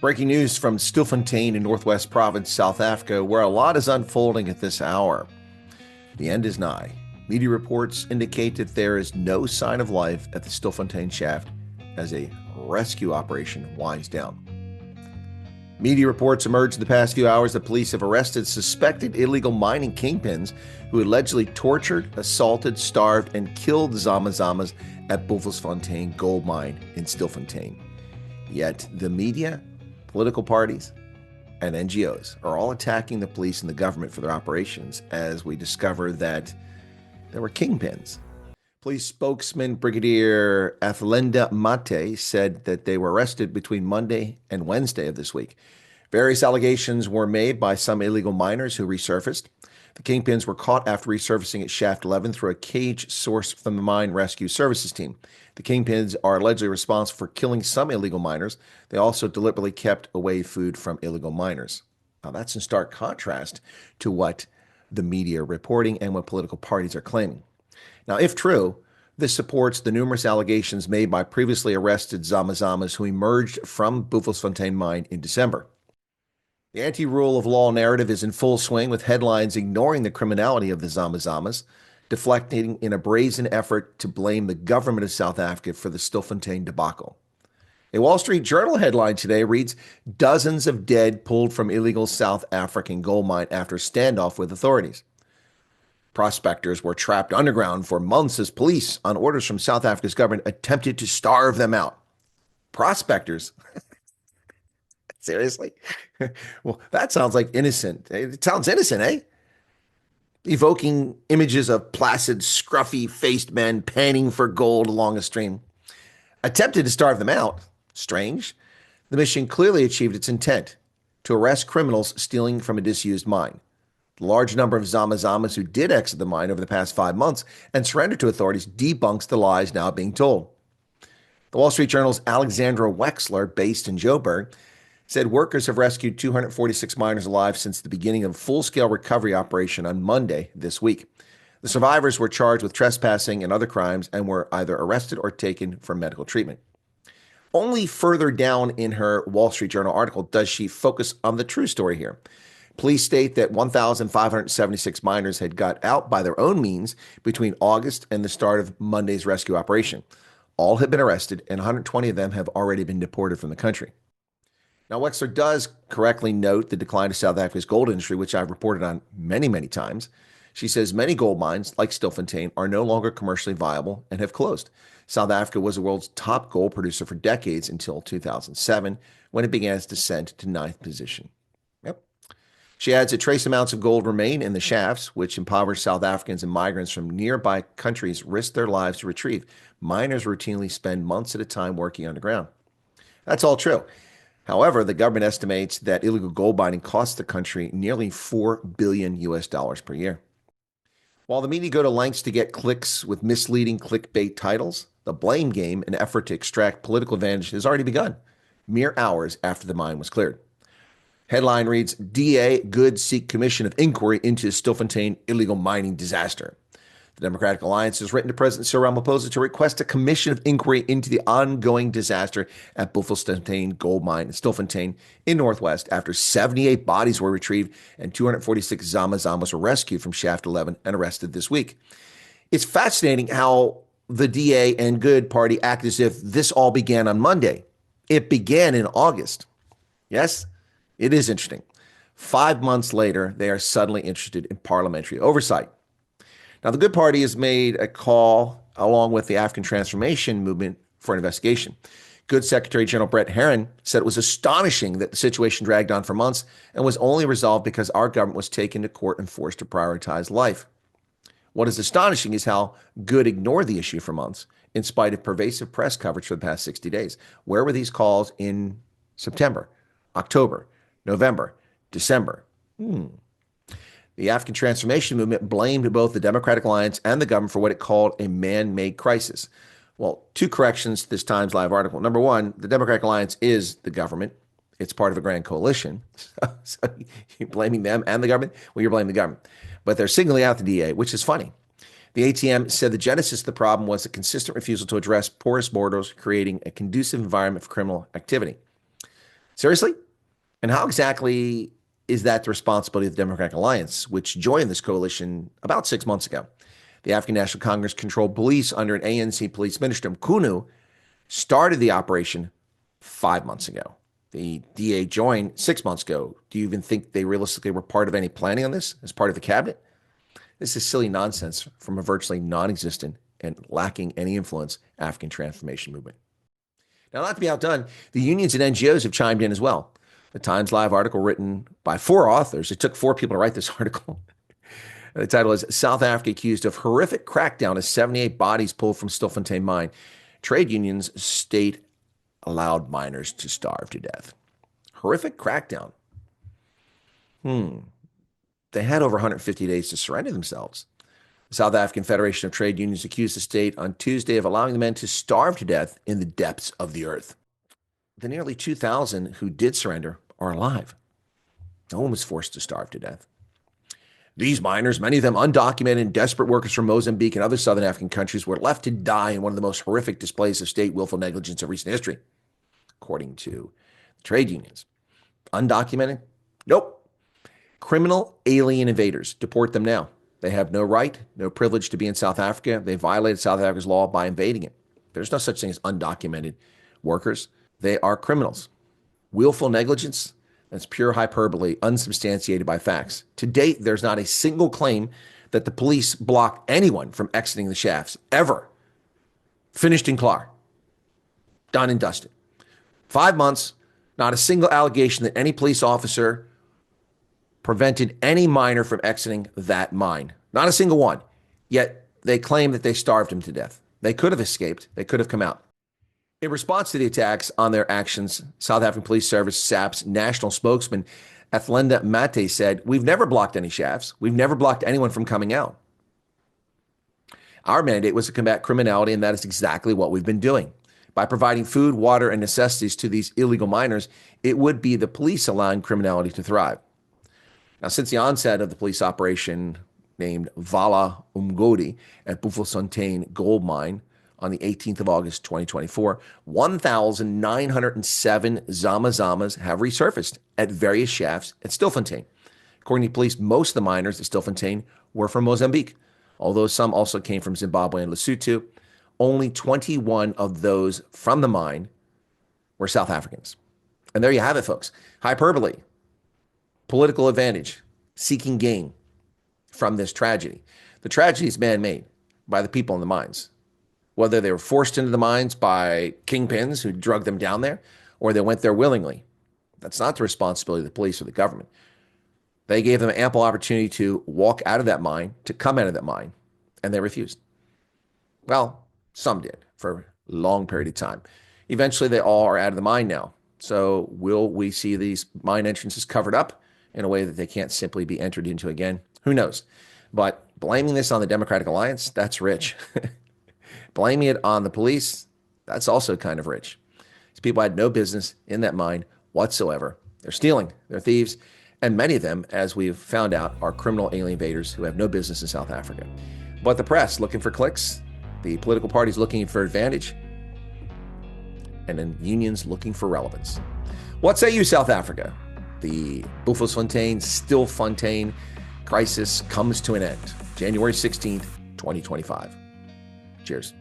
Breaking news from Stilfontein in Northwest Province, South Africa, where a lot is unfolding at this hour. The end is nigh. Media reports indicate that there is no sign of life at the Stilfontein shaft as a rescue operation winds down. Media reports emerged in the past few hours that police have arrested suspected illegal mining kingpins who allegedly tortured, assaulted, starved, and killed Zamazamas at Buffelsfontein gold mine in Stilfontein. Yet the media, political parties, and NGOs are all attacking the police and the government for their operations as we discover that there were kingpins. Police spokesman Brigadier Athlenda Mate said that they were arrested between Monday and Wednesday of this week. Various allegations were made by some illegal miners who resurfaced. The kingpins were caught after resurfacing at Shaft 11 through a cage sourced from the Mine Rescue Services team. The kingpins are allegedly responsible for killing some illegal miners. They also deliberately kept away food from illegal miners. Now, that's in stark contrast to what the media are reporting and what political parties are claiming. Now, if true, this supports the numerous allegations made by previously arrested Zamazamas who emerged from Buffelsfontein mine in December. The anti-rule of law narrative is in full swing, with headlines ignoring the criminality of the Zamazamas, deflecting in a brazen effort to blame the government of South Africa for the Stilfontein debacle. A Wall Street Journal headline today reads, "Dozens of dead pulled from illegal South African gold mine after standoff with authorities." Prospectors were trapped underground for months as police, on orders from South Africa's government, attempted to starve them out. Prospectors? Seriously? Well, that sounds like innocent. It sounds innocent, eh? Evoking images of placid, scruffy-faced men panning for gold along a stream. Attempted to starve them out. Strange. The mission clearly achieved its intent, to arrest criminals stealing from a disused mine. The large number of Zamazamas who did exit the mine over the past 5 months and surrender to authorities debunks the lies now being told. The Wall Street Journal's Alexandra Wexler, based in Joburg, said workers have rescued 246 miners alive since the beginning of a full-scale recovery operation on Monday this week. The survivors were charged with trespassing and other crimes and were either arrested or taken for medical treatment. Only further down in her Wall Street Journal article does she focus on the true story here. Police state that 1,576 miners had got out by their own means between August and the start of Monday's rescue operation. All have been arrested, and 120 of them have already been deported from the country. Now, Wexler does correctly note the decline of South Africa's gold industry, which I've reported on many, many times. She says many gold mines, like Stilfontein, are no longer commercially viable and have closed. South Africa was the world's top gold producer for decades until 2007, when it began its descent to ninth position. She adds that trace amounts of gold remain in the shafts, which impoverished South Africans and migrants from nearby countries risk their lives to retrieve. Miners routinely spend months at a time working underground. That's all true. However, the government estimates that illegal gold mining costs the country nearly $4 billion per year. While the media go to lengths to get clicks with misleading clickbait titles, the blame game, an effort to extract political advantage, has already begun, mere hours after the mine was cleared. Headline reads, DA Good seek commission of inquiry into Stilfontein illegal mining disaster. The Democratic Alliance has written to President Cyril Ramaphosa to request a commission of inquiry into the ongoing disaster at Buffelsfontein gold mine in Stilfontein in Northwest after 78 bodies were retrieved and 246 Zamazamas were rescued from Shaft 11 and arrested this week. It's fascinating how the DA and Good party act as if this all began on Monday. It began in August. Yes? It is interesting. 5 months later, they are suddenly interested in parliamentary oversight. Now, the Good Party has made a call, along with the African Transformation Movement, for an investigation. Good Secretary General Brett Herron said it was astonishing that the situation dragged on for months and was only resolved because our government was taken to court and forced to prioritize life. What is astonishing is how Good ignored the issue for months, in spite of pervasive press coverage for the past 60 days. Where were these calls in September, October, November, December? The African Transformation Movement blamed both the Democratic Alliance and the government for what it called a man-made crisis. Well, two corrections to this Times Live article. Number one, the Democratic Alliance is the government. It's part of a grand coalition. So you're blaming them and the government? Well, you're blaming the government. But they're singling out the DA, which is funny. The ATM said the genesis of the problem was a consistent refusal to address porous borders, creating a conducive environment for criminal activity. Seriously? And how exactly is that the responsibility of the Democratic Alliance, which joined this coalition about 6 months ago? The African National Congress controlled police under an ANC police minister, Mkunu, started the operation 5 months ago. The DA joined 6 months ago. Do you even think they realistically were part of any planning on this as part of the cabinet? This is silly nonsense from a virtually non-existent and lacking any influence African transformation movement. Now, not to be outdone, the unions and NGOs have chimed in as well. The Times Live article written by 4 authors. It took 4 people to write this article. The title is South Africa Accused of Horrific Crackdown as 78 Bodies Pulled from Stilfontein Mine. Trade unions state allowed miners to starve to death. Horrific crackdown. They had over 150 days to surrender themselves. The South African Federation of Trade Unions accused the state on Tuesday of allowing the men to starve to death in the depths of the earth. The nearly 2,000 who did surrender are alive. No one was forced to starve to death. These miners, many of them undocumented and desperate workers from Mozambique and other southern African countries, were left to die in one of the most horrific displays of state willful negligence of recent history, according to the trade unions. Undocumented? Nope. Criminal alien invaders. Deport them now. They have no right, no privilege to be in South Africa. They violated South Africa's law by invading it. There's no such thing as undocumented workers. They are criminals. Willful negligence? That's pure hyperbole, unsubstantiated by facts. To date, there's not a single claim that the police blocked anyone from exiting the shafts, ever. Finished and clear. Done and dusted. 5 months, not a single allegation that any police officer prevented any miner from exiting that mine. Not a single one. Yet they claim that they starved him to death. They could have escaped. They could have come out. In response to the attacks on their actions, South African Police Service SAP's national spokesman, Athlenda Mate, said, "We've never blocked any shafts. We've never blocked anyone from coming out. Our mandate was to combat criminality, and that is exactly what we've been doing. By providing food, water, and necessities to these illegal miners, it would be the police allowing criminality to thrive." Now, since the onset of the police operation named Vala Umgodi at Stilfontein gold mine on the 18th of August, 2024, 1,907 Zama-Zamas have resurfaced at various shafts at Stilfontein. According to police, most of the miners at Stilfontein were from Mozambique, although some also came from Zimbabwe and Lesotho. Only 21 of those from the mine were South Africans. And there you have it, folks. Hyperbole, political advantage, seeking gain from this tragedy. The tragedy is man-made by the people in the mines. Whether they were forced into the mines by kingpins who drug them down there, or they went there willingly. That's not the responsibility of the police or the government. They gave them ample opportunity to walk out of that mine, to come out of that mine, and they refused. Well, some did for a long period of time. Eventually, they all are out of the mine now. So will we see these mine entrances covered up in a way that they can't simply be entered into again? Who knows? But blaming this on the Democratic Alliance, that's rich. Blaming it on the police, that's also kind of rich. These people had no business in that mine whatsoever. They're stealing, they're thieves, and many of them, as we've found out, are criminal alien invaders who have no business in South Africa. But the press looking for clicks, the political parties looking for advantage, and then unions looking for relevance. What say you, South Africa? The Stilfontein crisis comes to an end, January 16th, 2025. Cheers.